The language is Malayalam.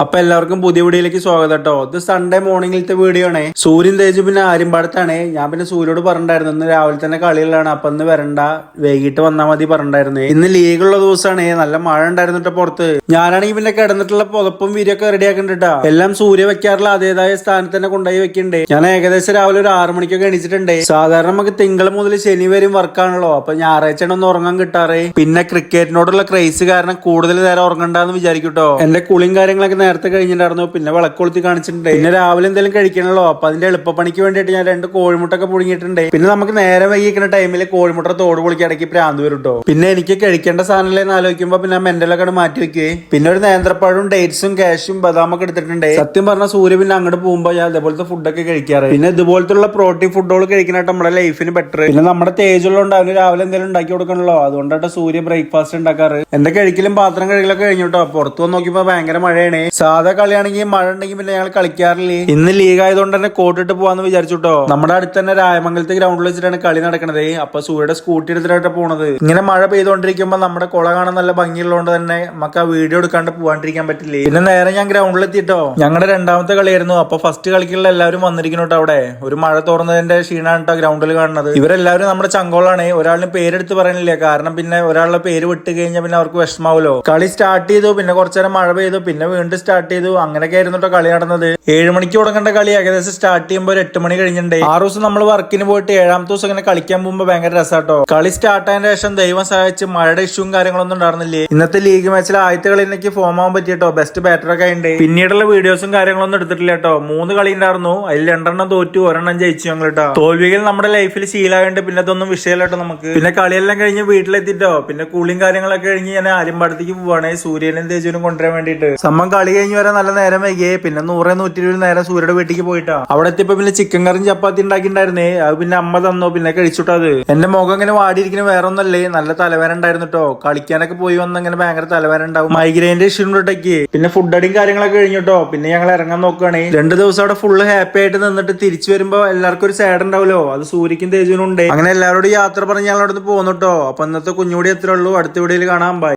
അപ്പൊ എല്ലാവർക്കും പുതിയ വീഡിയോയിലേക്ക് സ്വാഗതം കേട്ടോ. ഇത് സൺഡേ മോർണിംഗിലത്തെ വീഡിയോ ആണ്. സൂര്യൻ തേജ് പിന്നെ ആര്യമ്പാടത്താണ്. ഞാൻ പിന്നെ സൂര്യോട് പറഞ്ഞിട്ടുണ്ടായിരുന്നു ഇന്ന് രാവിലെ തന്നെ കളികളാണ്, അപ്പൊ ഇന്ന് വരണ്ട, വൈകിട്ട് വന്നാൽ മതി പറഞ്ഞിട്ടുണ്ടായിരുന്നു. ഇന്ന് ലീഗുള്ള ദിവസമാണ്, നല്ല മഴ ഉണ്ടായിരുന്നിട്ട് പുറത്ത്. ഞാനാണെങ്കിൽ പിന്നെ കിടന്നിട്ടുള്ള പുതപ്പും വീരൊക്കെ റെഡി ആക്കണ്ടിട്ടാ. എല്ലാം സൂര്യ വെക്കാറുള്ള അതേതായ സ്ഥാനത്ത് തന്നെ കൊണ്ടുപോയി വെക്കണ്ടേ. ഞാൻ ഏകദേശം രാവിലെ ഒരു 6 മണിക്കൊക്കെ എണീച്ചിട്ടുണ്ട്. സാധാരണ നമുക്ക് തിങ്കൾ മുതൽ ശനി വരെയും വർക്കാണല്ലോ, അപ്പൊ ഞായറാഴ്ച ഒന്ന് ഉറങ്ങാൻ കിട്ടാറ്. പിന്നെ ക്രിക്കറ്റിനോടുള്ള ക്രൈസ് കാരണം കൂടുതൽ നേരം ഉറങ്ങണ്ടെന്ന് വിചാരിക്കൂട്ടോ. എന്റെ കുളിയും കാര്യങ്ങളൊക്കെ നേരത്തെ കഴിഞ്ഞിട്ടുണ്ടായിരുന്നു. പിന്നെ വിളക്കൊളുത്തി കാണിച്ചിട്ടുണ്ട്. പിന്നെ രാവിലെ എന്തെങ്കിലും കഴിക്കണല്ലോ, അപ്പൊ അതിന്റെ എളുപ്പപ്പണിക്ക് വേണ്ടിയിട്ട് ഞാൻ 2 കോഴിമുട്ടൊക്കെ പുഴുങ്ങിയിട്ടുണ്ട്. പിന്നെ നമുക്ക് നേരെ വൈകിക്കുന്ന ടൈമിൽ കോഴിമുട്ട തോട് പൊളിക്ക് ഇടയ്ക്ക് പ്രാന്ത് വരും കേട്ടോ. പിന്നെ എനിക്ക് കഴിക്കേണ്ട സാധനങ്ങളെന്ന് ആലോചിക്കുമ്പോ പിന്നെ മെന്റലൊക്കെ മാറ്റി വെക്കേ. പിന്നെ ഒരു നേന്ത്രപ്പഴവും ഡേറ്റ്സും കാഷ്യും ബദാമൊക്കെ എടുത്തിട്ടുണ്ട്. സത്യം പറഞ്ഞ സൂര്യ പിന്നെ അങ്ങോട്ട് പോകുമ്പോ ഞാൻ ഇതേപോലത്തെ ഫുഡൊക്കെ കഴിക്കാറ്. പിന്നെ ഇതുപോലത്തെ പ്രോട്ടീൻ ഫുഡുകൾ കഴിക്കാനായിട്ട് നമ്മുടെ ലൈഫിന് ബെറ്റർ. പിന്നെ നമ്മുടെ തേജുള്ളതുകൊണ്ട് അവന് രാവിലെ എന്തെങ്കിലും ഉണ്ടാക്കി കൊടുക്കണല്ലോ, അതുകൊണ്ടായിട്ട് സൂര്യ ബ്രേക്ക്ഫാസ്റ്റ് ഉണ്ടാക്കാറ്. എന്റെ കഴിക്കലും പാത്രം കഴുകലൊക്കെ കഴിഞ്ഞിട്ടോ. പുറത്തു വന്ന് നോക്കിയപ്പോ ഭയങ്കര മഴയാണ്. സാധാ കളിയാണെങ്കിൽ മഴ ഉണ്ടെങ്കിൽ പിന്നെ ഞങ്ങൾ കളിക്കാറില്ലേ. ഇന്ന് ലീഗ് ആയതുകൊണ്ട് തന്നെ കോട്ടിട്ട് പോവാന്ന് വിചാരിച്ചുട്ടോ. നമ്മുടെ അടുത്ത് തന്നെ രായമംഗലത്തെ ഗ്രൗണ്ടിൽ വെച്ചിട്ടാണ് കളി നടക്കുന്നത്. അപ്പൊ സൂര്യയുടെ സ്കൂട്ടി എടുത്തിട്ടാണ് പോണത്. ഇങ്ങനെ മഴ പെയ്തുകൊണ്ടിരിക്കുമ്പോ നമ്മുടെ കുള കാണാൻ നല്ല ഭംഗിയുള്ളതുകൊണ്ട് തന്നെ നമുക്ക് ആ വീഡിയോ എടുക്കാണ്ട് പോവാണ്ടിരിക്കാൻ പറ്റില്ലേ. പിന്നെ നേരെ ഞാൻ ഗ്രൗണ്ടിൽ എത്തിട്ടോ. ഞങ്ങളുടെ രണ്ടാമത്തെ കളിയായിരുന്നു. അപ്പൊ ഫസ്റ്റ് കളിക്കുള്ള എല്ലാവരും വന്നിരിക്കുന്നു കേട്ടോ. അവിടെ ഒരു മഴ തോർന്നതിന്റെ ക്ഷീണാണ് കേട്ടോ ഗ്രൗണ്ടിൽ കാണുന്നത്. ഇവരെല്ലാവരും നമ്മുടെ ചങ്കോളാണ്. ഒരാളിന് പേരെടുത്ത് പറയുന്നില്ല, കാരണം പിന്നെ ഒരാളുടെ പേര് വിട്ട് കഴിഞ്ഞാൽ പിന്നെ അവർക്ക് വിഷമാവല്ലോ. കളി സ്റ്റാർട്ട് ചെയ്തു, പിന്നെ കുറച്ചേരം മഴ പെയ്തു, പിന്നെ വീണ്ടും സ്റ്റാർട്ട് ചെയ്തു. അങ്ങനെയൊക്കെ ആയിരുന്നു കേട്ടോ കളി നടന്നത്. 7 മണിക്ക് തുടങ്ങേണ്ട കളി ഏകദേശം സ്റ്റാർട്ട് ചെയ്യുമ്പോൾ ഒരു 8 മണി കഴിഞ്ഞിട്ടുണ്ട്. 6 ദിവസം നമ്മൾ വർക്കിന് പോയിട്ട് 7ാമത്തെ ദിവസം ഇങ്ങനെ കളിക്കാൻ പോകുമ്പോൾ ഭയങ്കര രസാട്ടോ. കളി സ്റ്റാർട്ട് ആയതിനു ശേഷം ദൈവം സഹായിച്ച് മഴയുടെ ഇഷ്യൂവും കാര്യങ്ങളൊന്നും ഉണ്ടായിരുന്നില്ലേ. ഇന്നത്തെ ലീഗ് മാച്ചിൽ ആദ്യത്തെ കളി എനിക്ക് ഫോം ആവാൻ പറ്റിട്ടോ. ബെസ്റ്റ് ബാറ്ററൊക്കെ ഉണ്ട്. പിന്നീടുള്ള വീഡിയോസും കാര്യങ്ങളൊന്നും എടുത്തിട്ടില്ല കേട്ടോ. 3 കളി ഉണ്ടായിരുന്നു, അതിൽ 2 തോറ്റു, 1 ജയിച്ചു ഞങ്ങൾ കേട്ടോ. തോൽവികൾ നമ്മുടെ ലൈഫിൽ ശീലമായിട്ട് പിന്നെ അതൊന്നും വിഷയമല്ലോ നമുക്ക്. പിന്നെ കളിയെല്ലാം കഴിഞ്ഞ് വീട്ടിലെത്തിട്ടോ. പിന്നെ കൂളിയും കാര്യങ്ങളൊക്കെ കഴിഞ്ഞ് ഞാൻ ആര്യമ്പാടത്തേക്ക് പോവാണ് സൂര്യനും തേജുവിനും കൊണ്ടുവരാൻ വേണ്ടിയിട്ട്. കളി കഴിഞ്ഞ് വരാൻ നല്ല നേരം വൈകിയേ. പിന്നെ 100-120 നേരം സൂര്യയുടെ വീട്ടിലേക്ക് പോയിട്ടാ. അവിടെ എത്തിയപ്പോ പിന്നെ ചിക്കൻ കറിയും ചപ്പാത്തി ഉണ്ടാക്കിണ്ടായിരുന്നേ. അത് പിന്നെ അമ്മ തന്നോ, പിന്നെ കഴിച്ചിട്ടോ. അത് എന്റെ മുഖം ഇങ്ങനെ വാടിയിരിക്കുന്ന വേറെ ഒന്നല്ലേ, നല്ല തലവേദന ഉണ്ടായിരുന്നു കേട്ടോ. കളിക്കാനൊക്കെ പോയി വന്ന് ഇങ്ങനെ ഭയങ്കര തലവേദന ഉണ്ടാവും. മൈഗ്രെയിന്റെ ഇഷ്യൂ ഉണ്ടൊക്കെ. പിന്നെ ഫുഡ് അടിയും കാര്യങ്ങളൊക്കെ കഴിഞ്ഞിട്ടോ. പിന്നെ ഞങ്ങൾ ഇറങ്ങാൻ നോക്കുകയാണ്. 2 ദിവസം അവിടെ ഫുള്ള് ഹാപ്പി ആയിട്ട് നിന്നിട്ട് തിരിച്ചു വരുമ്പോ എല്ലാവർക്കും ഒരു സാഡ് ഉണ്ടാവല്ലോ. അത് സൂര്യക്കും തേജുവിനും ഉണ്ട്. അങ്ങനെ എല്ലാവരോടും യാത്ര പറഞ്ഞ് ഞങ്ങൾ അവിടെ നിന്ന് പോന്നിട്ടോ. അപ്പൊ ഇന്നത്തെ കുഞ്ഞുകൂടി എത്ര ഉള്ളൂ. അടുത്ത വീഡിയോയിൽ കാണാൻ. ബൈ.